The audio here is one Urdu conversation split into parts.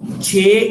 6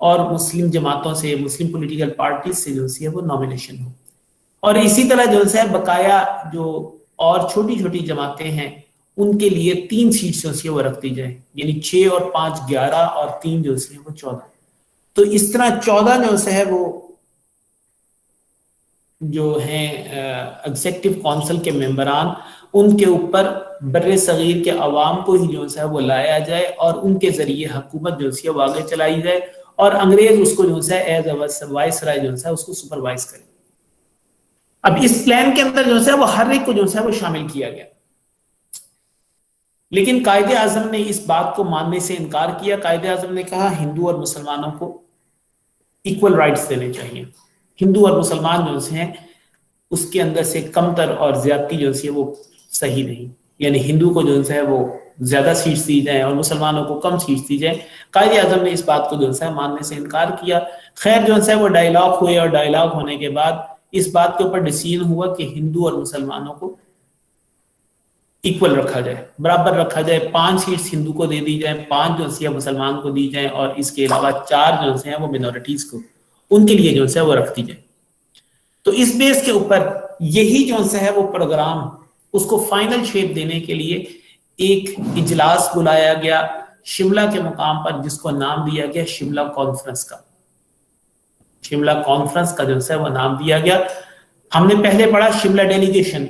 اور مسلم جماعتوں سے، مسلم پولیٹیکل پارٹیز سے جو ہے وہ نامینیشن ہو. اور اسی طرح جو ہے بقایا جو اور چھوٹی چھوٹی جماعتیں ہیں ان کے لیے 3 سیٹس جو ہے وہ رکھ دی جائیں، یعنی 6 اور 5 11 اور 3 جو ہے وہ 14. تو اس طرح 14 جو ہے وہ جو ہیں ایگزیکٹو کونسل کے ممبران، ان کے اوپر بر صغیر کے عوام کو ہی جو ہے وہ لایا جائے اور ان کے ذریعے حکومت جو ہے وہ آگے چلائی جائے، اور انگریز اس کو جو ہے ایز اے وائس رائے جو ہے اس کو سپروائز کرے. اب اس پلان کے اندر جو ہے وہ ہر ایک کو جو ہے وہ شامل کیا گیا، لیکن قائد اعظم نے اس بات کو ماننے سے انکار کیا. قائد اعظم نے کہا ہندو اور مسلمانوں کو ایکول رائٹس دینے چاہیے، ہندو اور مسلمان جو ہیں اس کے اندر سے کمتر اور زیادتی جو ہے وہ صحیح نہیں، یعنی ہندو کو جو ہے وہ زیادہ سیٹس دی جائیں اور مسلمانوں کو کم سیٹس دی جائیں. قائد اعظم نے اس بات کو جو ہے ماننے سے انکار کیا. خیر جو ہے وہ ڈائلاگ ہوئے، اور ڈائلاگ ہونے کے بعد اس بات کے اوپر ڈیسیژن ہوا کہ ہندو اور مسلمانوں کو ایکول رکھا جائے، برابر رکھا جائے. 5 سیٹس ہندو کو دے دی جائیں، 5 جو ہے مسلمان کو دی جائیں، اور اس کے علاوہ 4 جو ہیں وہ مینورٹیز کو، ان کے لیے جو ہے وہ رکھ دی جائیں. تو اس بیس کے اوپر یہی جو ہے وہ پروگرام اس کو فائنل شیپ دینے کے لیے ایک اجلاس بلایا گیا شملہ کے مقام پر، جس کو نام دیا گیا شملہ کانفرنس کا. شملہ کانفرنس کا جو ہے وہ نام دیا گیا. ہم نے پہلے پڑھا شملہ ڈیلیگیشن،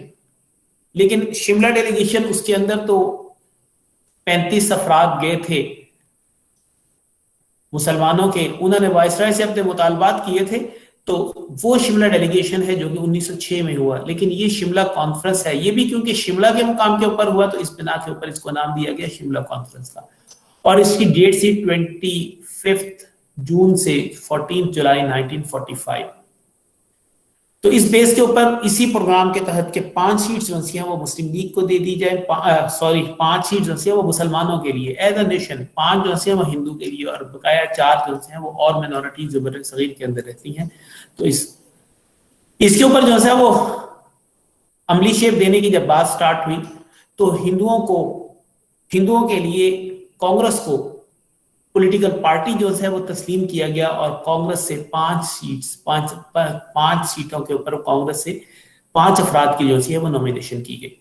لیکن شملہ ڈیلیگیشن اس کے اندر تو 35 افراد گئے تھے مسلمانوں کے، انہوں نے وائسرائے سے اپنے مطالبات کیے تھے، تو وہ شملہ ڈیلیگیشن ہے جو کہ 1906 میں ہوا. لیکن یہ شملہ کانفرنس ہے، یہ بھی کیونکہ شملہ کے مقام کے اوپر ہوا تو اس بنا کے اوپر اس کو نام دیا گیا شملہ کانفرنس کا. اور اس کی ڈیٹ تھی 25 جون سے 14 جولائی 1945. تو اس بیس کے اوپر اسی پروگرام کے تحت کہ 5 سیٹس جو ہیں وہ مسلم لیگ کو دے دی جائے، 5 سیٹس جو ہیں وہ مسلمانوں کے لیے ایز اے نیشن، 5 جو ہیں وہ ہندو کے لیے، اور بقایا 4 جو ہیں وہ اور مینورٹیز جو بر صغیر کے اندر رہتی ہیں. تو اس کے اوپر جو ہے وہ عملی شیپ دینے کی جب بات سٹارٹ ہوئی تو ہندوؤں کے لیے کانگریس کو پولیٹیکل پارٹی جو ہے وہ تسلیم کیا گیا، اور کانگریس سے 5 سیٹوں کے اوپر کانگریس سے 5 افراد کی جو ہے وہ نومینیشن کی گئی.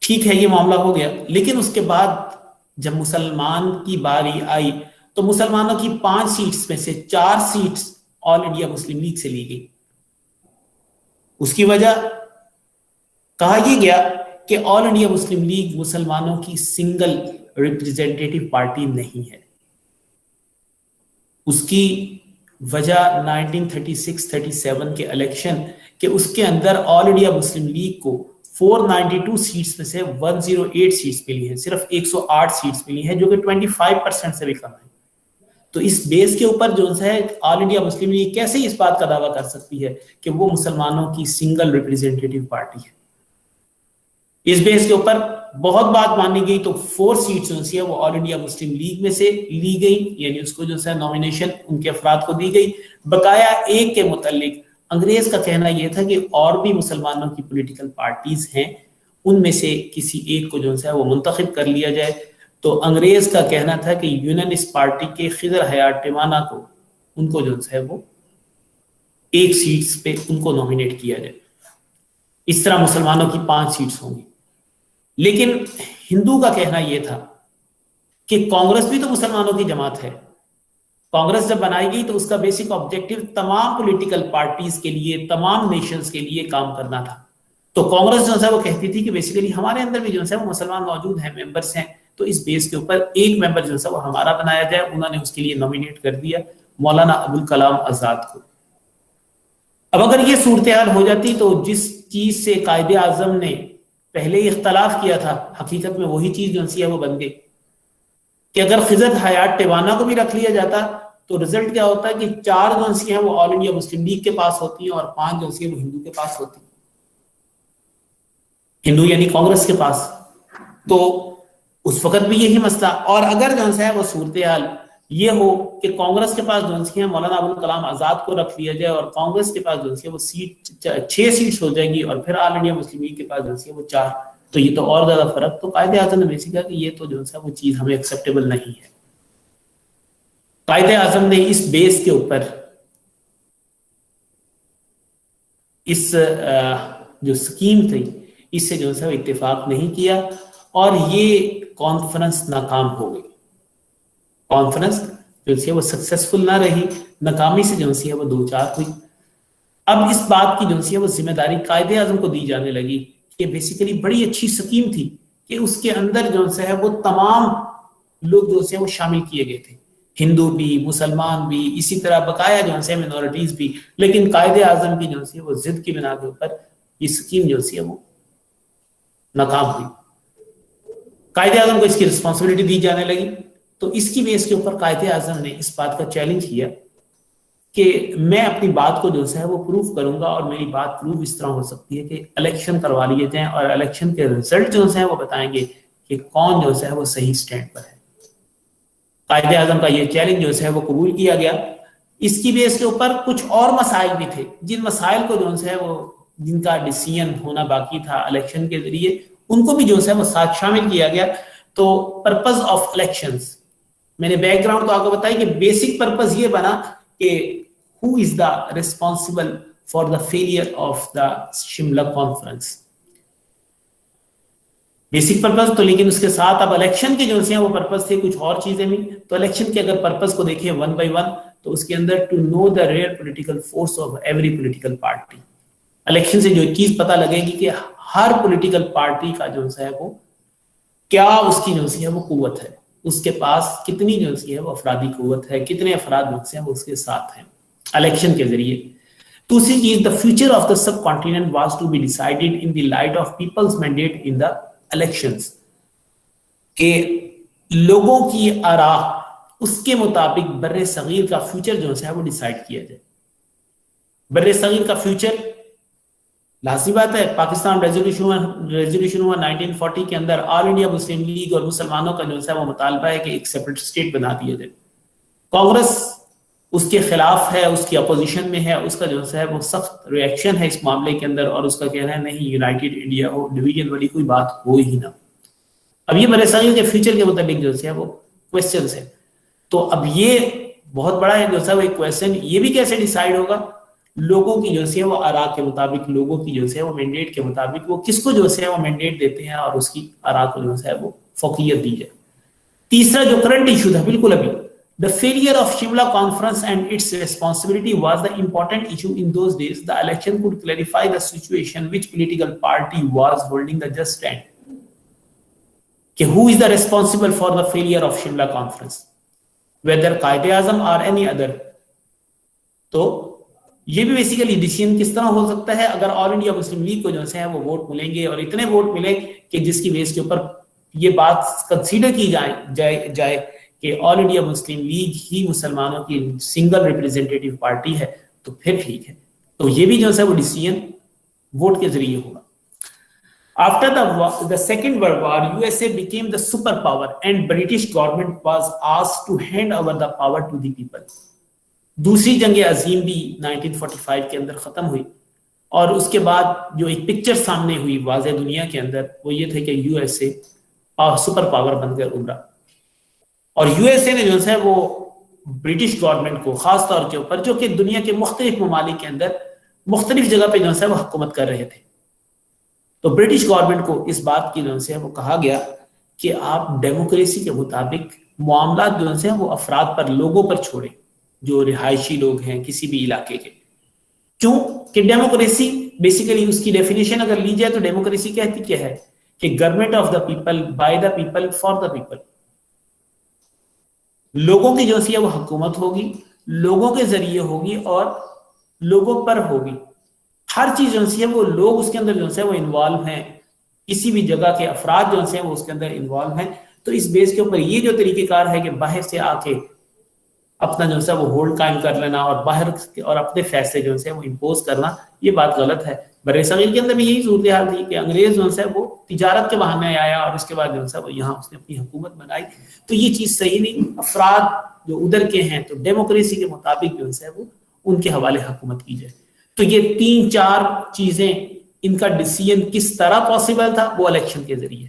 ٹھیک ہے، یہ معاملہ ہو گیا. لیکن اس کے بعد جب مسلمان کی باری آئی تو مسلمانوں کی 5 سیٹس میں سے 4 سیٹس آل انڈیا مسلم لیگ سے لی گئی. اس کی وجہ کہا یہ گیا کہ آل انڈیا مسلم لیگ مسلمانوں کی سنگل ریپرزینٹیٹیو پارٹی نہیں ہے. اس کی وجہ 1936-37 کے الیکشن کہ اس کے اندر آل انڈیا مسلم لیگ کو 492 سیٹس میں سے 108 سیٹس ملی ہیں، صرف 108 سیٹس ملی ہیں، جو کہ 25% سے بھی کم ہے. تو اس بیس کے اوپر جو ہے آل انڈیا مسلم لیگ کیسے اس بات کا دعویٰ کر سکتی ہے کہ وہ مسلمانوں کی سنگل ریپرزینٹیٹیو پارٹی ہے. اس بیس کے اوپر بہت بات مانی گئی تو 4 سیٹس جو ہے وہ آل انڈیا مسلم لیگ میں سے لی گئی، یعنی اس کو جو ہے نومینیشن ان کے افراد کو دی گئی. بقایا 1 کے متعلق انگریز کا کہنا یہ تھا کہ اور بھی مسلمانوں کی پولیٹیکل پارٹیز ہیں، ان میں سے کسی ایک کو جو ہے وہ منتخب کر لیا جائے. تو انگریز کا کہنا تھا کہ یونینسٹ پارٹی کے خضر حیات ٹیوانہ کو، ان کو جو ہے وہ 1 سیٹس پہ ان کو نومینیٹ کیا جائے. اس طرح مسلمانوں کی 5 سیٹس ہوں گی. لیکن ہندو کا کہنا یہ تھا کہ کانگریس بھی تو مسلمانوں کی جماعت ہے. کانگریس جب بنائی گئی تو اس کا بیسک آبجیکٹو تمام پولیٹیکل پارٹیز کے لیے، تمام نیشنز کے لیے کام کرنا تھا. تو کانگریس جو ہے وہ کہتی تھی کہ بیسیکلی ہمارے اندر بھی جو ہے وہ مسلمان موجود ہیں، ممبرس ہیں، تو اس بیس کے اوپر ایک ممبر جو ہے وہ ہمارا بنایا جائے. انہوں نے اس کے لیے نومینیٹ کر دیا مولانا ابوالکلام آزاد کو. اب اگر یہ صورتحال ہو جاتی تو جس چیز سے قائد اعظم نے پہلے ہی اختلاف کیا تھا، حقیقت میں وہی چیز جو ہے وہ بن گئی کہ اگر خضر حیات ٹیوانہ کو بھی رکھ لیا جاتا تو رزلٹ کیا ہوتا ہے کہ 4 جو ہیں وہ آل انڈیا مسلم لیگ کے پاس ہوتی ہیں، اور 5 جو ہیں وہ ہندو کے پاس ہوتی ہیں، ہندو یعنی کانگریس کے پاس. تو اس وقت بھی یہی مسئلہ. اور اگر جو ہے وہ صورتحال یہ ہو کہ کانگریس کے پاس جو ہے مولانا ابوالکلام آزاد کو رکھ لیا جائے، اور کانگریس کے پاس جو ہے وہ 6 سیٹس ہو جائیں گی، اور پھر آل انڈیا مسلم لیگ کے پاس جو ہے وہ 4، تو یہ تو اور زیادہ فرق. تو قائد اعظم نے بیسک کہا کہ یہ تو جو ہے وہ چیز ہمیں ایکسیپٹیبل نہیں ہے. قائد اعظم نے اس بیس کے اوپر اس جو سکیم تھی اس سے جو ہے اتفاق نہیں کیا اور یہ کانفرنس ناکام ہو گئی. کانفرنس جو ہے وہ سکسیسفل نہ رہی, ناکامی سے جو ہے وہ دوچار ہوئی. اب اس بات کی جو ہے وہ ذمہ داری قائد اعظم کو دی جانے لگی کہ بیسیکلی بڑی اچھی سکیم تھی کہ اس کے اندر جو ہے وہ تمام لوگ جو ہے وہ شامل کیے گئے تھے, ہندو بھی, مسلمان بھی, اسی طرح بقایا جو ہے مینورٹیز بھی, لیکن قائد اعظم کی جو ہے وہ ضد کی بنا کے اوپر یہ سکیم جو ہے وہ ناکام ہوئی. قائد اعظم کو اس کی رسپانسبلٹی دی جانے لگی. تو اس کی بیس کے اوپر قائد اعظم نے اس بات کا چیلنج کیا کہ میں اپنی بات کو جو ہے وہ پروف کروں گا, اور میری بات پروف اس طرح ہو سکتی ہے کہ الیکشن کروا لیے جائیں اور الیکشن کے رزلٹ جو ہے وہ بتائیں گے کہ کون جو ہے وہ صحیح سٹینڈ پر ہے. قائد اعظم کا یہ چیلنج جو ہے وہ قبول کیا گیا. اس کی بیس کے اوپر کچھ اور مسائل بھی تھے جن مسائل کو جو ہے وہ جن کا ڈیسیژن ہونا باقی تھا الیکشن کے ذریعے, ان کو بھی جو ہے وہ ساتھ شامل کیا گیا. تو پرپز آف الیکشنز میں نے بیک گراؤنڈ تو آپ کو بتائی کہ بیسک پرپز یہ بنا کہ who is the responsible for the failure of the Shimla conference. Basic purpose تو, لیکن اس کے ساتھ اب الیکشن کے جو ہیں وہ پرپز تھے کچھ اور چیزیں بھی. تو الیکشن کے اگر پرپز کو دیکھیں ون بائی ون تو اس کے اندر to know the real political force of every political party. Election سے جو چیز پتہ لگے گی کہ ہر پولیٹیکل پارٹی کا جو ہے وہ کیا اس کی جو ہے وہ قوت ہے, اس کے پاس کتنی جو ہے وہ افرادی قوت ہے, کتنے افراد جو ہیں وہ اس کے ساتھ ہیں الیکشن کے ذریعے. دوسری چیز, the future of the subcontinent was to be decided in the light of people's mandate in the elections. کہ لوگوں کی آراء اس کے مطابق بر صغیر کا فیوچر جو ہے وہ ڈیسائیڈ کیا جائے. بر صغیر کا فیوچر لازمی بات ہے, پاکستان ریزولوشن ہوا 1940 کے اندر, آل انڈیا مسلم لیگ اور مسلمانوں کا جو ہے وہ مطالبہ ہے کہ ایک سیپریٹ اسٹیٹ بنا دیا جائے. کانگریس اس کے خلاف ہے, اس کی اپوزیشن میں ہے, اس کا جو ہے وہ سخت ری ایکشن ہے اس معاملے کے اندر, اور اس کا کہنا ہے نہیں یونائٹیڈ انڈیا ہو, ڈویژن والی کوئی بات ہو ہی نہ. اب یہ برصغیر کے فیوچر کے متعلق جو ہے وہ کویسچنز ہے. تو اب یہ بہت بڑا ہے جو ہے وہ ایک کویسچن, یہ بھی کیسے ڈیسائیڈ ہوگا لوگوں کی جو ہے وہ آراء کے مطابق, لوگوں کی جو ہے وہ مینڈیٹ کے مطابق وہ کس کو جو ہے وہ مینڈیٹ دیتے ہیں اور اس کی آراء کو جو ہے وہ فوقیت دی جائے. تیسرا جو کرنٹ ایشو تھا بالکل ابھی, the failure of Shimla conference and its responsibility was the important issue in those days. The election could clarify the situation which political party was holding the just stand. کہ who is the responsible for the failure of Shimla conference, whether Qaid Azam or any other. تو یہ بھی بیسیکلی ڈیسیژن کس طرح ہو سکتا ہے اگر آل انڈیا مسلم لیگ کو جو ہے وہ ووٹ ملیں گے, اور اتنے ووٹ ملے کہ جس کی بیس کے اوپر یہ بات کنسیڈر کی جائے کہ آل انڈیا مسلم لیگ ہی مسلمانوں کی سنگل ریپرزینٹیٹیو پارٹی ہے, تو پھر ٹھیک ہے. تو یہ بھی جو ہے وہ ڈیسیژن ووٹ کے ذریعے ہوگا. After the Second World War, USA became the superpower and British government was asked to hand over the power to the people. دوسری جنگ عظیم بھی 1945 کے اندر ختم ہوئی, اور اس کے بعد جو ایک پکچر سامنے ہوئی واضح دنیا کے اندر وہ یہ تھے کہ U S A super power بن کر ابھرا, اور یو ایس اے نے جو ہے وہ برٹش گورنمنٹ کو خاص طور کے اوپر, جو کہ دنیا کے مختلف ممالک کے اندر مختلف جگہ پہ جو ہے وہ حکومت کر رہے تھے, تو برٹش گورنمنٹ کو اس بات کی جو ہے وہ کہا گیا کہ آپ ڈیموکریسی کے مطابق معاملات جو ہے وہ افراد پر, لوگوں پر چھوڑیں جو رہائشی لوگ ہیں کسی بھی علاقے کے. کیوں کہ ڈیموکریسی بیسیکلی اس کی ڈیفینیشن اگر لی جائے تو ڈیموکریسی کہتی کیا ہے کہ government of the people, by the people, for the people. لوگوں کی جو ہے وہ حکومت ہوگی, لوگوں کے ذریعے ہوگی اور لوگوں پر ہوگی. ہر چیز جو ہے وہ لوگ اس کے اندر جو ہے وہ انوالو ہیں, کسی بھی جگہ کے افراد جو ہے وہ اس کے اندر انوالو ہیں. تو اس بیس کے اوپر یہ جو طریقہ کار ہے کہ باہر سے آ کے اپنا جو ہے وہ ہولڈ قائم کر لینا اور باہر اور اپنے فیصلے جو ہے وہ امپوز کرنا, یہ بات غلط ہے. برصغیر کے اندر بھی یہی صورتحال تھی کہ انگریز جو ہے وہ تجارت کے بہانے آیا اور اس کے بعد جو ہے وہ یہاں اس نے اپنی حکومت بنائی. تو یہ چیز صحیح نہیں. افراد جو ادھر کے ہیں تو ڈیموکریسی کے مطابق جو ہے وہ ان کے حوالے حکومت کی جائے. تو یہ 3-4 چیزیں, ان کا ڈیسیژن کس طرح پاسبل تھا, وہ الیکشن کے ذریعے.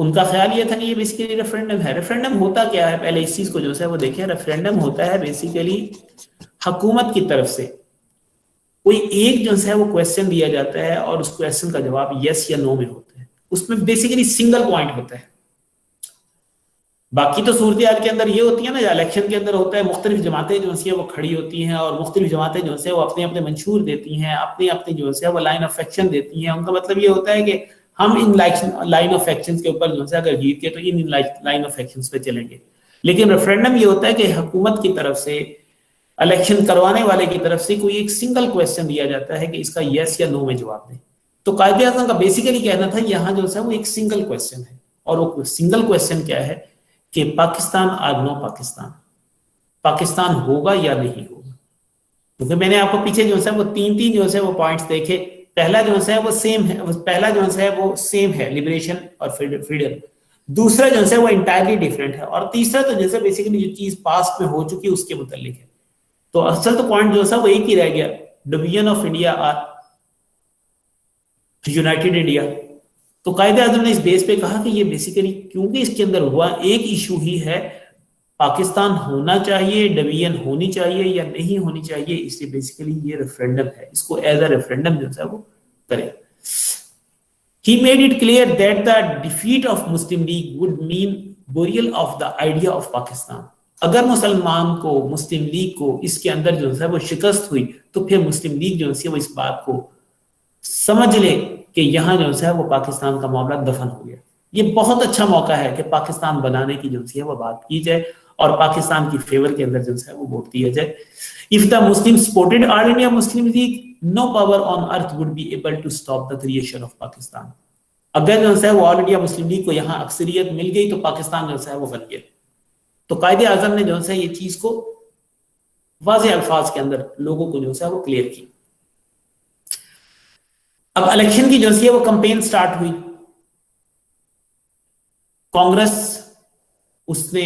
ان کا خیال یہ تھا کہ یہ بیسیکلی ریفرینڈم ہے. ریفرینڈم ہوتا کیا ہے, پہلے اس چیز کو جو ہے وہ دیکھیں. ریفرینڈم ہوتا ہے بیسیکلی حکومت کی طرف سے کوئی ایک جو ہے وہ کویسچن دیا جاتا ہے اور اس کویسچن کا جواب یس یا نو میں ہوتا ہے. اس میں بیسیکلی سنگل پوائنٹ ہوتا ہے. باقی تو صورتحال کے اندر یہ ہوتی ہے نا, الیکشن کے اندر ہوتا ہے مختلف جماعتیں جو ہیں وہ کھڑی ہوتی ہیں اور مختلف جماعتیں جو ہیں وہ اپنے اپنے منشور دیتی ہیں, اپنی اپنی جو ہے وہ لائن آف ایکشن دیتی ہیں. ان کا مطلب یہ ہوتا ہے کہ ہم ان لائن آف ایکشن کے اوپر جو ہے اگر جیت کے تو ان لائن آف ایکشن پہ چلیں گے. لیکن ریفرینڈم یہ ہوتا ہے کہ حکومت کی طرف سے, الیکشن کروانے والے کی طرف سے کوئی ایک سنگل کویسچن دیا جاتا ہے کہ اس کا یس یا نو میں جواب دیں. تو قائد اعظم کا بیسیکلی کہنا تھا یہاں جو ہے وہ ایک سنگل کویسچن ہے, اور وہ سنگل کویسچن کیا ہے کہ پاکستان آر نو پاکستان, پاکستان ہوگا یا نہیں ہوگا. کیونکہ میں نے آپ کو پیچھے جو ہے وہ تین جو ہے وہ پوائنٹس دیکھے. پہلا جو ہے وہ سیم ہے, پہلا جو ہے وہ سیم ہے لبریشن اور فریڈم. دوسرا جو ہے وہ انٹائرلی ڈیفرنٹ ہے, اور تیسرا تو جیسے بیسیکلی جو چیز پاسٹ میں ہو چکی ہے اس کے متعلق ہے. تو اصل تو پوائنٹ جو ہے وہ ایک ہی رہ گیا, ڈویژن آف انڈیا اور یونائٹڈ انڈیا. تو قائد اعظم نے اس بیس پہ کہا کہ یہ بیسیکلی کیونکہ اس کے اندر ہوا ایک ایشو ہی ہے, پاکستان ہونا چاہیے, ڈویژن ہونی چاہیے یا نہیں ہونی چاہیے, اس لیے بیسیکلی یہ ریفرینڈم ہے, اس کو ایز اے ریفرینڈم جو ہے وہ کرے. He made it clear that the defeat of Muslim League would mean burial of the idea of Pakistan. اگر مسلمان کو, مسلم لیگ کو اس کے اندر جو ہے وہ شکست ہوئی تو پھر مسلم لیگ جو ہے وہ اس بات کو سمجھ لے کہ یہاں جو ہے وہ پاکستان کا معاملہ دفن ہو گیا. یہ بہت اچھا موقع ہے کہ پاکستان بنانے کی جو ہے وہ بات کی جائے اور پاکستان کی فیور کے اندر جو ہے وہ ووٹ دیا جائے. If the Muslims supported All India Muslim League, no power on earth would be able to stop the creation of Pakistan. اگر جو ہے وہ آل انڈیا مسلم لیگ کو یہاں اکثریت مل گئی تو پاکستان جو ہے وہ بن گیا. تو قائد اعظم نے جو ہے یہ چیز کو واضح الفاظ کے اندر لوگوں کو جو ہے وہ کلیئر کی. اب الیکشن کی جو ہے وہ کمپین سٹارٹ ہوئی. کانگریس اس نے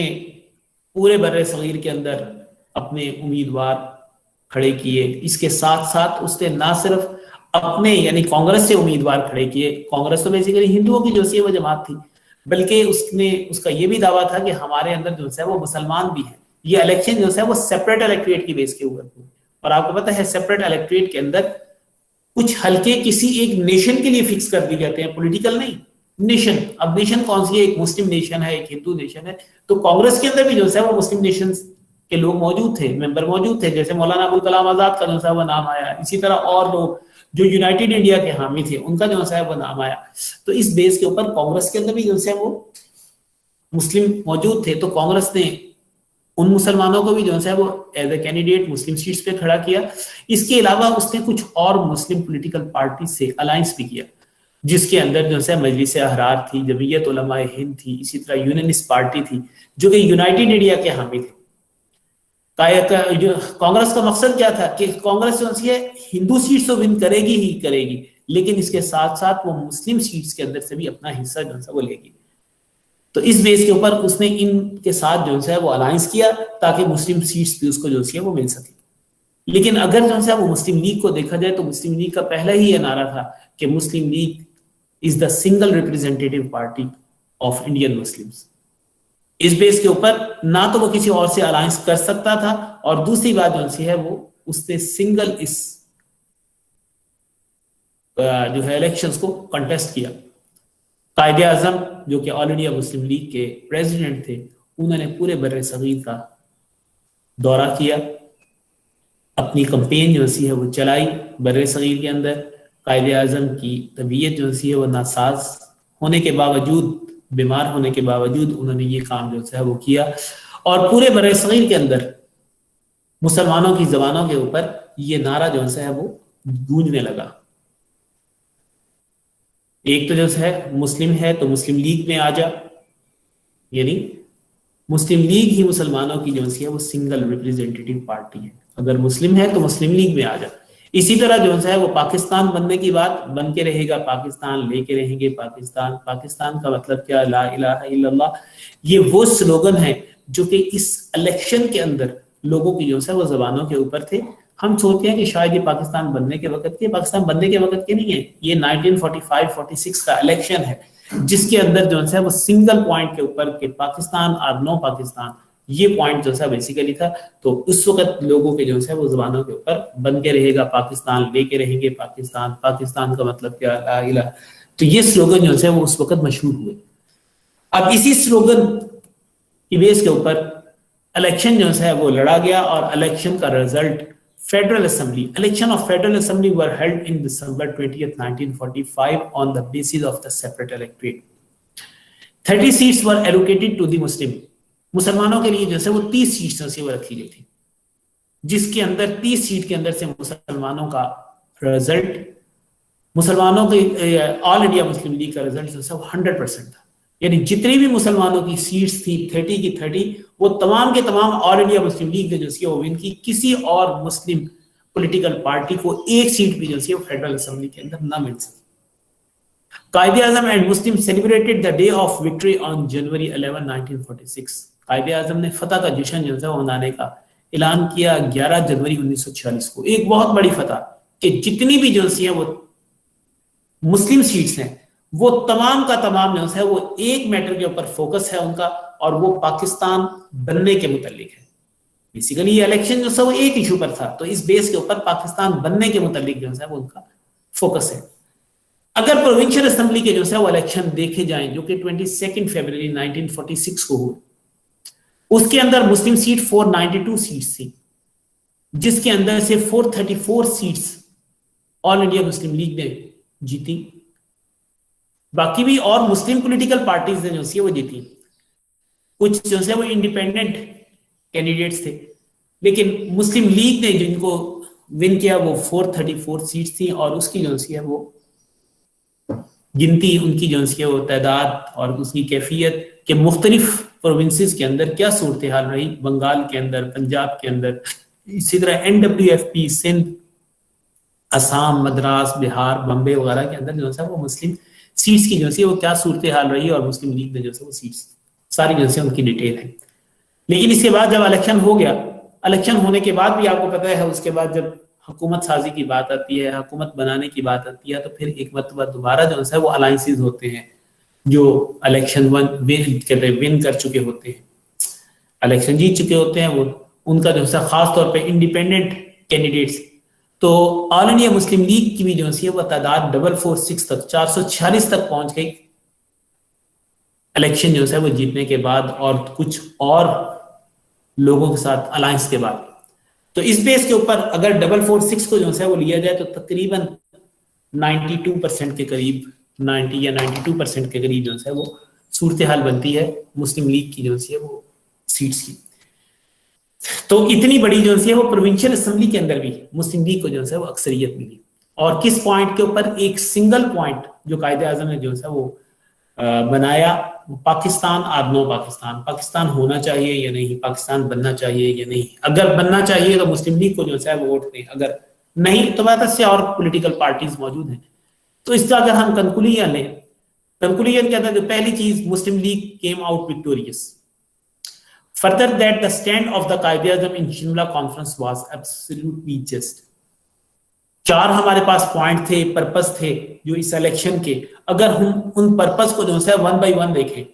پورے بر صغیر کے اندر اپنے امیدوار کھڑے کیے. اس کے ساتھ ساتھ اس نے نہ صرف اپنے یعنی کانگریس سے امیدوار کھڑے کیے, کانگریس تو بیسیکلی ہندوؤں کی جو ہے وہ جماعت تھی, بلکہ اس کا یہ بھی دعویٰ تھا کہ ہمارے اندر جو ہے وہ مسلمان بھی ہیں. یہ الیکشن جو ہے وہ سیپریٹ الیکٹریٹ کی بیس کے اوپر ہوئی, اور آپ کو پتہ ہے سیپریٹ الیکٹریٹ کے اندر کچھ حلقے کسی ایک نیشن کے لیے فکس کر دی جاتے ہیں, پولیٹیکل نہیں, نیشن. اب نیشن کون سی ہے, ایک مسلم نیشن ہے, ایک ہندو نیشن ہے. تو کانگریس کے اندر بھی جو ہے وہ مسلم نیشن کے لوگ موجود تھے, ممبر موجود تھے, جیسے مولانا ابوالکلام آزاد کا جو ہے وہ نام آیا. اسی طرح اور لوگ جو یونائٹڈ انڈیا کے حامی تھے ان کا جو ہے وہ نام آیا. تو اس بیس کے اوپر کانگریس کے اندر بھی جو ہے وہ مسلم موجود تھے. تو کانگریس نے ان مسلمانوں کو بھی جو ہے وہ ایز اے کینڈیڈیٹ مسلم سیٹس پہ کھڑا کیا. اس کے علاوہ اس نے کچھ اور مسلم پولیٹیکل پارٹی سے الائنس بھی کیا, جس کے اندر جو ہے مجلس احرار تھی, جمعیت علماء ہند تھی, اسی طرح یونینسٹ پارٹی تھی جو کہ یونائٹڈ انڈیا کے حامی تھے. کانگریس کا مقصد کیا تھا کہ کانگریس جو ہے ہندو سیٹس تو ون کرے گی ہی کرے گی, لیکن اس کے ساتھ ساتھ وہ مسلم سیٹس کے اندر سے بھی اپنا حصہ جو ہے وہ لے گی. تو اس بیس کے اوپر اس نے ان کے ساتھ جو ہے وہ الائنس کیا تاکہ مسلم سیٹس بھی اس کو جو ہے وہ مل سکے. لیکن اگر جو ہے وہ مسلم لیگ کو دیکھا جائے تو مسلم لیگ کا پہلا ہی یہ نعرہ تھا کہ Muslim League is the single representative party of Indian Muslims. اس بیس کے اوپر نہ تو وہ کسی اور سے الائنس کر سکتا تھا, اور دوسری بات جو ہے وہ اس نے سنگل اس جو ہے الیکشنز کو کنٹیسٹ کیا. قائد اعظم جو کہ آل انڈیا مسلم لیگ کے پریزیڈنٹ تھے, انہوں نے پورے بر صغیر کا دورہ کیا, اپنی کمپین جو ہے وہ چلائی بر صغیر کے اندر. قائد اعظم کی طبیعت جو ہے وہ ناساز ہونے کے باوجود, بیمار ہونے کے باوجود انہوں نے یہ کام جو ہے وہ کیا, اور پورے بر صغیر کے اندر مسلمانوں کی زبانوں کے اوپر یہ نعرہ جو ہے وہ گونجنے لگا. ایک تو جو ہے مسلم ہے تو مسلم لیگ میں آ جا, یعنی مسلم لیگ ہی مسلمانوں کی جو ہے وہ سنگل ریپرزینٹیٹیو پارٹی ہے. اگر مسلم ہے تو مسلم لیگ میں آ جا. اسی طرح جو ہے وہ پاکستان بننے کی بات بن کے رہے گا, پاکستان لے کے رہیں گے. پاکستان کا مطلب کیا, لا الہ الا اللہ. یہ وہ سلوگن ہے جو کہ اس الیکشن کے اندر لوگوں کی جو ہے وہ زبانوں کے اوپر تھے. ہم سوچتے ہیں کہ شاید یہ پاکستان بننے کے وقت کے نہیں ہے, یہ 1945-46 کا الیکشن ہے. جس کے اندر جو ہے وہ سنگل پوائنٹ کے اوپر کہ پاکستان اور نو پاکستان، یہ پوائنٹ جو ہے بیسیکلی تھا. تو اس وقت لوگوں کے جو ہے وہ زبانوں کے اوپر بن کے رہے گا پاکستان لے کے رہیں گے، پاکستان، پاکستان کا مطلب کیا، لا الہ. تو یہ سلوگن جو ہے وہ اس وقت مشہور ہوئے. اب اسی سلوگن کی بیس کے اوپر الیکشن جو ہے وہ لڑا گیا، اور الیکشن کا result federal assembly, election of federal assembly were held in December 20th 1945 on the basis of the separate electorate. 30 seats were allocated to the Muslim. مسلمانوں کے لیے جو ہے وہ 30 سیٹوں سے وہ رکھی گئی تھی، جس کے اندر 30 سیٹ کے اندر سے مسلمانوں کا رزلٹ، مسلمانوں کے آل انڈیا مسلم لیگ کا رزلٹ جو ہے وہ 100% تھا. یعنی جتنی بھی مسلمانوں کی سیٹس تھی 30 کی 30، وہ تمام کے تمام آل انڈیا مسلم لیگ نے جو ہے وہ ون کی. کسی اور مسلم پولیٹیکل پارٹی کو ایک سیٹ بھی جو ہے وہ فیڈرل اسمبلی کے اندر نہ مل سکی. Quaid Azam and Muslim celebrated the day of victory on January 11 1946. Quaid Azam نے فتح کا جشن جو ہے وہ منانے کا اعلان کیا 11 جنوری 1946 کو. ایک بہت بڑی فتح کہ جتنی بھی جو ہے وہ مسلم سیٹس ہیں وہ تمام کا تمام جو ہے وہ ایک میٹر کے اوپر فوکس ہے ان کا، اور وہ پاکستان بننے کے متعلق ہے. بیسیکلی یہ الیکشن جو ہے وہ ایک ایشو پر تھا، تو اس بیس کے اوپر پاکستان بننے کے متعلق جو ہے وہ ان کا فوکس ہے. اگر پروونشل اسمبلی کے جو ہے وہ الیکشن دیکھے جائیں جو کہ 22 فروری 1946 کو ہوئے، اس کے اندر مسلم سیٹ 492 سیٹس تھی، جس کے اندر سے 434 سیٹس آل انڈیا مسلم لیگ نے جیتی. باقی بھی اور مسلم پولیٹیکل پارٹیز نے جو ہے وہ جیتی، کچھ جو ہے وہ انڈیپینڈنٹ کینڈیڈیٹس تھے، لیکن مسلم لیگ نے جن کو ون کیا وہ 434 سیٹس تھیں، اور اس کی جو ہے وہ گنتی، ان کی جو ہے وہ تعداد اور اس کی کیفیت کہ مختلف پروونسز کے اندر کیا صورتحال رہی، بنگال کے اندر، پنجاب کے اندر، اسی طرح NWFP سندھ، آسام، مدراس، بہار، بمبے وغیرہ کے اندر جو ہے وہ مسلم سیٹس کی جو ہے وہ کیا صورتحال رہی، اور مسلم لیگ نے جو ہے وہ سیٹس ساری جو ہے ان کی ڈیٹیل ہے. لیکن اس کے بعد جب الیکشن ہو گیا، الیکشن ہونے کے بعد بھی آپ کو پتہ ہے اس کے بعد جب حکومت سازی کی بات آتی ہے، حکومت بنانے کی بات آتی ہے، تو پھر ایک مرتبہ دوبارہ جو ہے وہ الائنسز ہوتے ہیں جو الیکشن ون کر چکے ہوتے ہیں، الیکشن جیت چکے ہوتے ہیں، وہ ان کا جو ہے خاص طور پہ انڈیپینڈنٹ کینڈیڈیٹس. تو آل انڈیا مسلم لیگ کی بھی جو ہے وہ تعداد 446 تک 446 تک پہنچ گئی الیکشن جو ہے وہ جیتنے کے بعد، اور کچھ اور لوگوں کے ساتھ الائنس کے بعد. تو اس بیس کے اوپر اگر 446 کو جو ہے وہ لیا جائے تو تقریباً 92% کے قریب، 90 یا 92% کے قریب جو ہے وہ صورتحال بنتی ہے مسلم لیگ کی جو ہے وہ سیٹس کی. تو اتنی بڑی جو ہے وہ پروونشل اسمبلی کے اندر بھی مسلم لیگ کو جو ہے وہ اکثریت ملی. اور کس پوائنٹ کے اوپر؟ ایک سنگل پوائنٹ جو قائد اعظم نے جو ہے وہ بنایا، پاکستان اور نو پاکستان، پاکستان ہونا چاہیے یا نہیں، پاکستان بننا چاہیے یا نہیں. اگر بننا چاہیے تو مسلم لیگ کو جو ہے وہ ووٹ دیں، اگر نہیں تو بہت سے اور پولیٹیکل پارٹیز موجود ہیں. تو اس کا اگر ہم کنکلوژن لیں، کنکلوژن کہتا ہے کہ پہلی چیز مسلم league came out victorious. Further that the stand of the Qaid Azam in Shimla conference was absolutely just. 4 ہمارے پاس پوائنٹ تھے، پرپس تھے جو اس الیکشن کے. اگر ہم ان پرپس کو جو ہے 1 by 1 دیکھیں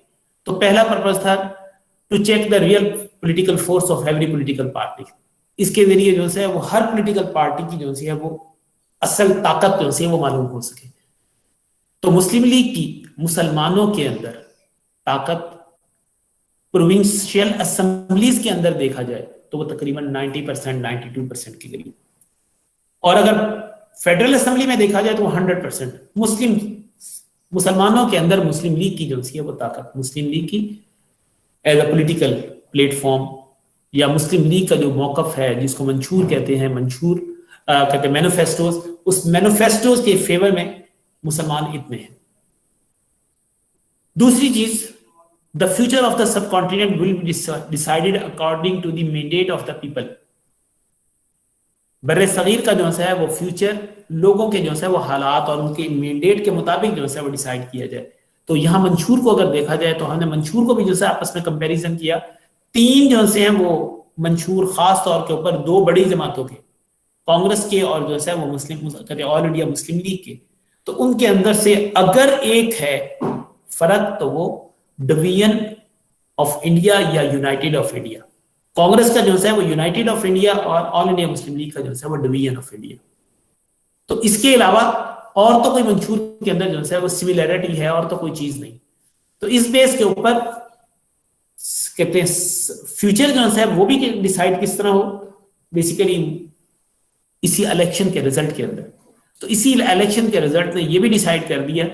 تو پہلا پرپس تھا to check the real political force of every political party. اس کے ذریعے جو ہے وہ ہر پولیٹیکل پارٹی کی جو ہے وہ اصل طاقت جو ہے وہ معلوم ہو سکے. تو مسلم لیگ کی مسلمانوں کے اندر طاقت پروونشل اسمبلیز کے اندر دیکھا جائے تو وہ تقریباً 90% 92% کے قریب، اور اگر فیڈرل اسمبلی میں دیکھا جائے تو وہ 100% مسلمانوں کے اندر مسلم لیگ کی جو ہے وہ طاقت، مسلم لیگ کی as a political plate form یا مسلم لیگ کا جو موقف ہے جس کو منشور کہتے ہیں، منشور کہتے ہیں مینیفیسٹوز، اس مینیفیسٹوز کے فیور میں مسلمان اتنے ہیں. دوسری چیز، the future of the subcontinent will be decided according to the mandate of the people. بر صغیر کا جو ہے وہ فیوچر لوگوں کے جو ہے وہ حالات اور ان کے مینڈیٹ کے مطابق جو ہے وہ ڈیسائیڈ کیا جائے. تو یہاں منشور کو اگر دیکھا جائے تو ہم نے منشور کو بھی جو ہے آپس میں کمپیریزن کیا. 3 جو ہیں وہ منشور خاص طور کے اوپر 2 بڑی جماعتوں کے، کانگریس کے اور جو ہے وہ مسلم آل انڈیا مسلم لیگ کے. تو ان کے اندر سے اگر ایک ہے فرق تو وہ ڈویژن آف انڈیا یا یونائٹیڈ آف انڈیا. کانگریس کا جو ہے وہ یونائٹیڈ آف انڈیا اور آل انڈیا مسلم لیگ کا جو ہے وہ ڈویژن آف انڈیا. تو اس کے علاوہ اور تو کوئی منشور کے اندر جو ہے وہ سملیرٹی ہے اور تو کوئی چیز نہیں. تو اس بیس کے اوپر کہتے ہیں فیوچر جو ہے وہ بھی ڈیسائیڈ کس طرح ہو, بیسیکلی اسی الیکشن کے رزلٹ کے اندر. تو اسی الیکشن کے رزلٹ نے یہ بھی ڈیسائیڈ کر دیا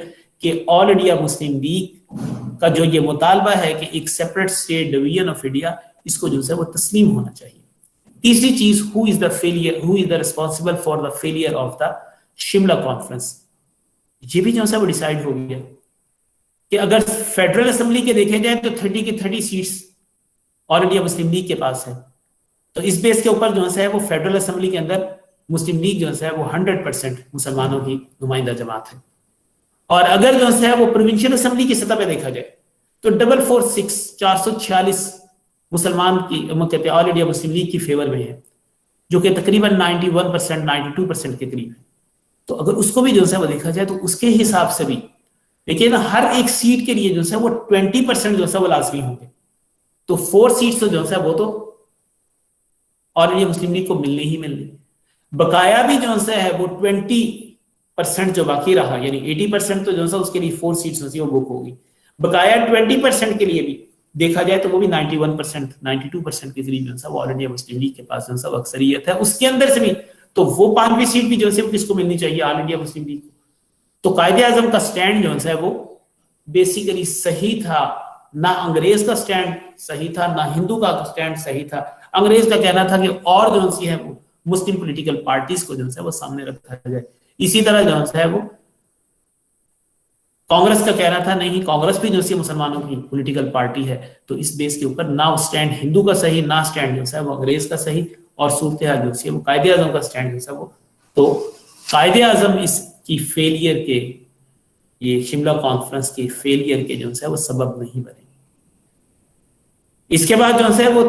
کہ آل انڈیا مسلم لیگ کا جو یہ مطالبہ ہے کہ ایک separate state division of India, اس کو جو ہے وہ تسلیم ہونا چاہیے. تیسری چیز, who is the responsible for the failure of the Shimla conference. یہ بھی جو ہے وہ ڈیسائیڈ ہو گیا کہ اگر فیڈرل اسمبلی کے دیکھے جائیں تو 30 کی 30 سیٹس آل انڈیا مسلم لیگ کے پاس ہے. تو اس بیس کے اوپر جو ہے وہ فیڈرل اسمبلی کے اندر مسلم لیگ جو ہے وہ 100% مسلمانوں کی نمائندہ جماعت ہے. اور اگر جو ہے وہ پروونشل اسمبلی کی سطح پہ دیکھا جائے تو 446 مسلمان کی کہتے ہیں آل انڈیا مسلم لیگ کی فیور میں ہے, جو کہ تقریباً 91% 92% کے قریب ہے. تو اگر اس کو بھی جو ہے وہ دیکھا جائے تو اس کے حساب سے بھی لیکن ہر ایک سیٹ کے لیے جو ہے وہ 20% جو ہے وہ لازمی ہوں گے. تو 4 سیٹس جو ہے وہ تو آل انڈیا مسلم لیگ کو ملنے ہی ملنے. بقایا بھی جو ہے وہ 20% جو باقی رہا, یعنی 80% تو جو ہے اس کے لیے 4 سیٹس وہ بک ہوگی. بقایا 20% کے لیے بھی دیکھا جائے تو وہ بھی 91% 92% کے قریب جو ہے وہ آل انڈیا مسلم لیگ کے پاس جو ہے اکثریت ہے. اس کے اندر سے بھی تو وہ 5ویں سیٹ بھی جو ہے کس کو ملنی چاہیے, آل انڈیا مسلم لیگ کو. تو قائد اعظم کا سٹینڈ جو ہے وہ بیسیکلی صحیح تھا, نہ انگریز کا سٹینڈ صحیح تھا نہ ہندو کا سٹینڈ صحیح تھا. انگریز کا کہنا تھا کہ اور جو ہے وہ مسلم پولیٹیکل پارٹیز کو جو ہے وہ سامنے رکھا جائے. اسی طرح جو ہے وہ کانگریس کا کہنا تھا نہیں, کانگریس بھی جو ہے مسلمانوں کی پولیٹیکل پارٹی ہے. تو اس بیس کے اوپر نہ سٹینڈ ہندو کا صحیح نہ سٹینڈ جو ہے وہ انگریز کا صحیح, اور صورتحال جو ہے وہ قائد اعظم کا سٹینڈ جو ہے وہ. تو قائد اعظم اس کی فیلئر کے, یہ شملہ کانفرنس کی فیلئر کے جو ہے وہ سبب نہیں بنے. اس کے بعد جو ہے وہ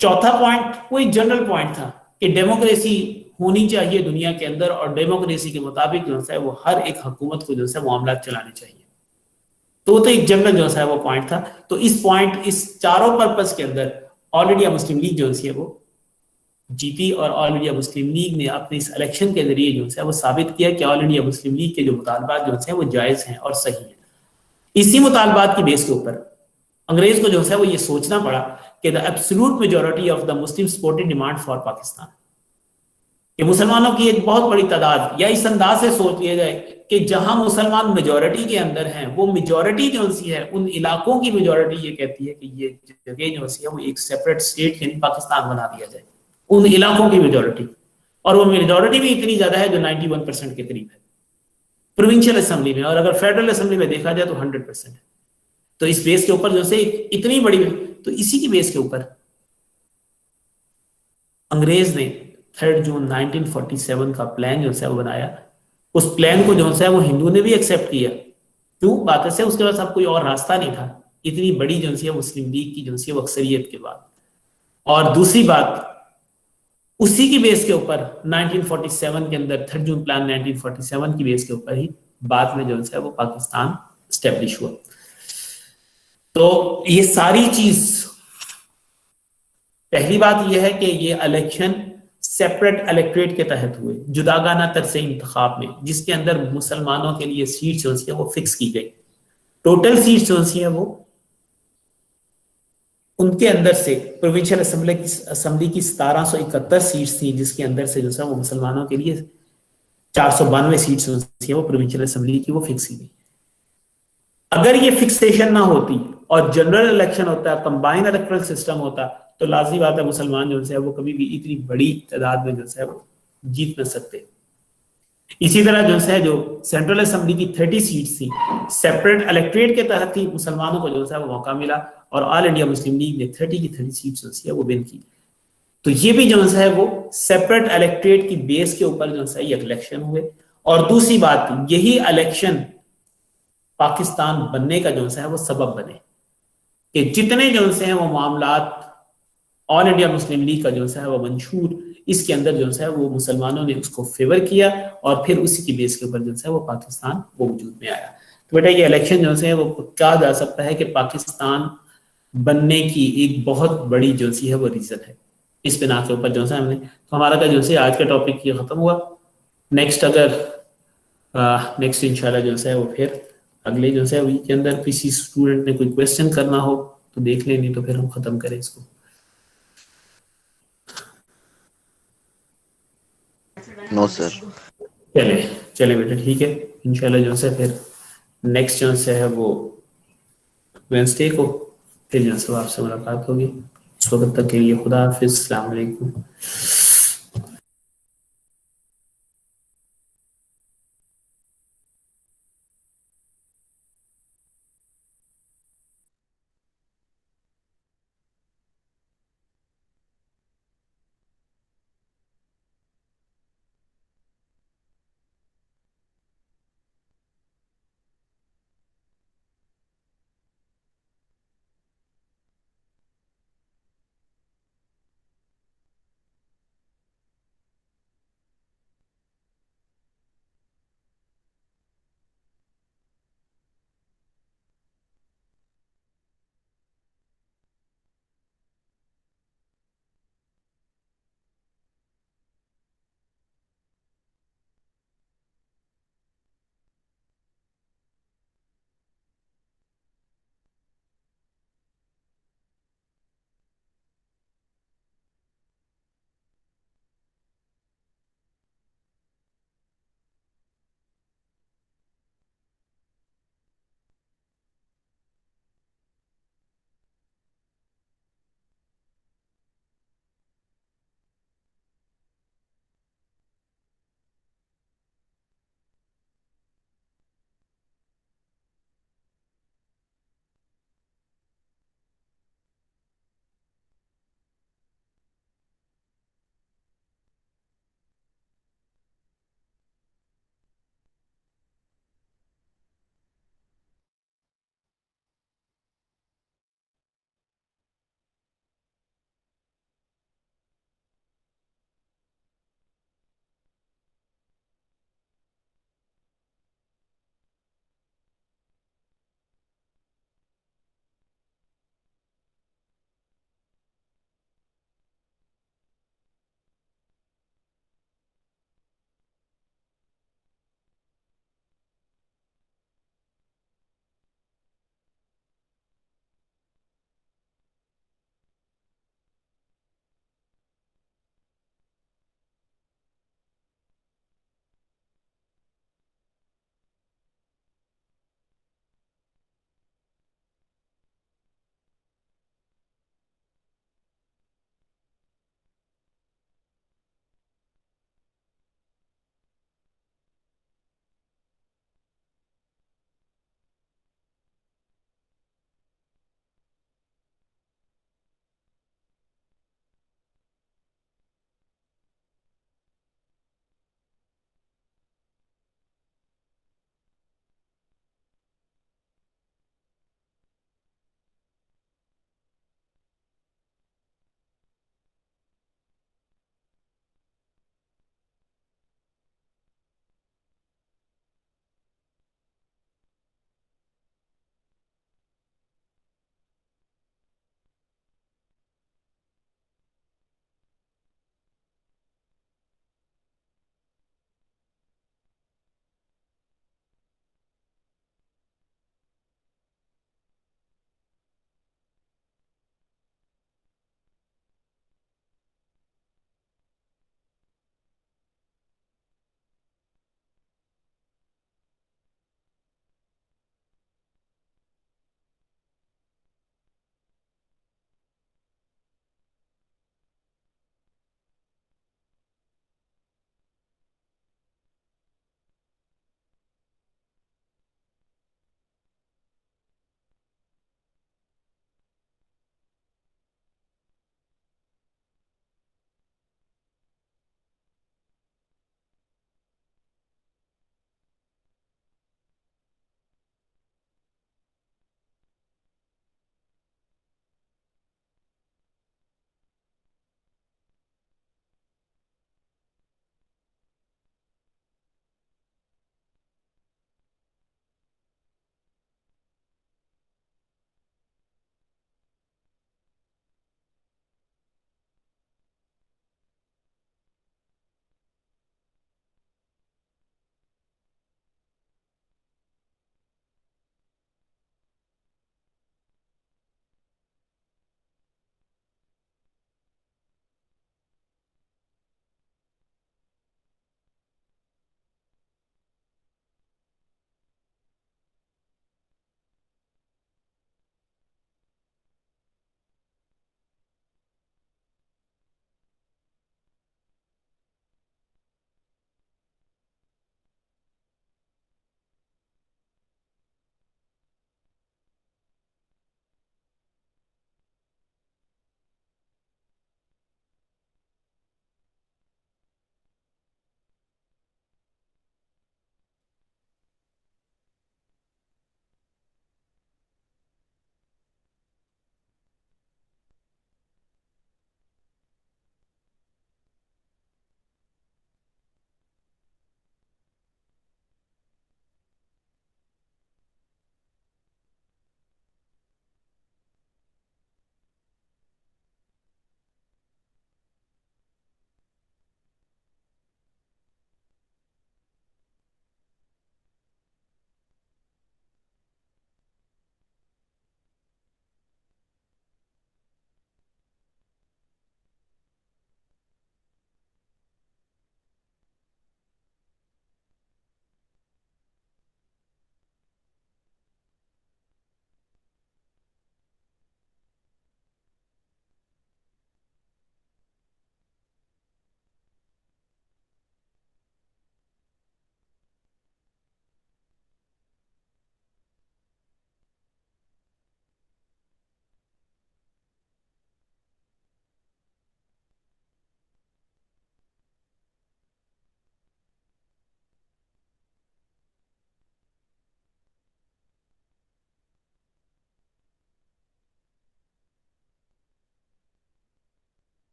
چوتھا پوائنٹ کوئی جنرل پوائنٹ تھا کہ ڈیموکریسی ہونی چاہیے دنیا کے اندر, اور ڈیموکریسی کے مطابق جو ہے وہ ہر ایک حکومت کو جو ہے معاملات چلانے چاہیے. تو وہ تو ایک جنرل جو ہے وہ پوائنٹ تھا. تو اس پوائنٹ اس چاروں پرپس کے اندر آل انڈیا مسلم لیگ جو ہے وہ جیتی, اور آل انڈیا مسلم لیگ نے اپنے اس الیکشن کے ذریعے جو ہے وہ ثابت کیا کہ آل انڈیا مسلم لیگ کے جو مطالبات جو ہیں وہ جائز ہیں اور صحیح ہیں. اسی مطالبات کی بیس کے اوپر انگریز کو جو ہے وہ یہ سوچنا پڑا کہ the absolute majority of the Muslim supported demand for Pakistan, کہ مسلمانوں کی ایک بہت بڑی تعداد, یا اس انداز سے سوچ لیا جائے کہ جہاں مسلمان میجورٹی کے اندر ہیں وہ میجورٹی جو ہے ان علاقوں کی میجورٹی یہ کہتی ہے کہ یہ جگہ جو ہے وہ ایک سیپریٹ اسٹیٹ یعنی پاکستان بنا دیا جائے, ان علاقوں کی میجورٹی. اور وہ میجورٹی بھی اتنی زیادہ ہے جو 91% کے قریب ہے پروونشل اسمبلی میں, اور اگر فیڈرل اسمبلی میں دیکھا جائے تو 100% ہے. تو اس بیس کے اوپر جو ہے اتنی بڑی, تو اسی کی بیس کے اوپر انگریز نے 3 جون 1947 کا پلان جو ہے وہ بنایا. اس پلان کو جو ہے وہ ہندو نے بھی ایکسیپٹ کیا. کیوں بات ہے, اس کے بعد اب کوئی اور راستہ نہیں تھا اتنی بڑی جو ہے مسلم لیگ کی جو ہے وہ اکثریت کے بعد. اور دوسری بات اسی کی بیس کے اوپر 1947 کے اندر 3 جون پلان 1947 کی بیس کے اوپر ہی بعد میں جو ہے وہ پاکستان اسٹیبلش ہوا. تو یہ ساری چیز, پہلی بات یہ ہے کہ یہ الیکشن سیپریٹ الیکٹریٹ کے تحت ہوئے, جداگانہ طرز انتخاب میں, جس کے اندر مسلمانوں کے لیے سیٹس جو ہیں وہ فکس کی گئی. ٹوٹل سیٹس جو ہیں وہ ان کے اندر سے پروونشل اسمبلی کی 1771 سیٹس تھیں, جس کے اندر سے جو ہے وہ مسلمانوں کے لیے 492 سیٹس جو ہیں وہ پروونشل اسمبلی کی وہ فکس کی گئی. اگر یہ فکسیشن نہ ہوتی اور جنرل الیکشن ہوتا ہے, کمبائن الیکٹرل سسٹم ہوتا, تو لازمی بات ہے مسلمان جو ہے وہ کبھی بھی اتنی بڑی تعداد میں جو ہے وہ جیت نہ سکتے. اسی طرح جو ہے جو سینٹرل اسمبلی کی 30 سیٹس تھی سیپریٹ الیکٹریٹ کے تحت ہی مسلمانوں کو جو ہے وہ موقع ملا, اور آل انڈیا مسلم لیگ نے 30 کی 30 سیٹس جو ہے وہ ون کی. تو یہ بھی جو ہے وہ سیپریٹ الیکٹریٹ کی بیس کے اوپر جو ہے یہ الیکشن ہوئے. اور دوسری بات یہی الیکشن پاکستان بننے کا جو ہے وہ سبب بنے, کہ جتنے جو ہیں وہ معاملات آل انڈیا مسلم لیگ کا جو ہے وہ منشور, اس کے اندر جو ہے وہ مسلمانوں نے اس کو فیور کیا, اور پھر اسی کی بیس کے اوپر جو ہے وہ پاکستان وہ وجود میں آیا. تو بیٹا یہ الیکشن جو ہے وہ کہا جا سکتا ہے کہ پاکستان بننے کی ایک بہت بڑی جو سی ہے وہ ریزن ہے. اس بنا کے اوپر جو ہے ہم نے تو ہمارا کا جو ہے آج کا ٹاپک یہ ختم ہوا. نیکسٹ اگر نیکسٹ انشاءاللہ جو ہے وہ پھر اگلے جو ہے ویک کے اندر کسی اسٹوڈنٹ نے کوئی کویشچن کرنا ہو تو دیکھ لیں, نہیں تو پھر ہم ختم کریں اس کو. نو سر. چلے بیٹا ٹھیک ہے. انشاءاللہ جو ہے پھر نیکسٹ جو ہے وہ وینسڈے کو پھر جو ہے آپ سے ملاقات ہوگی. اس وقت تک کے لیے خدا حافظ. السلام علیکم.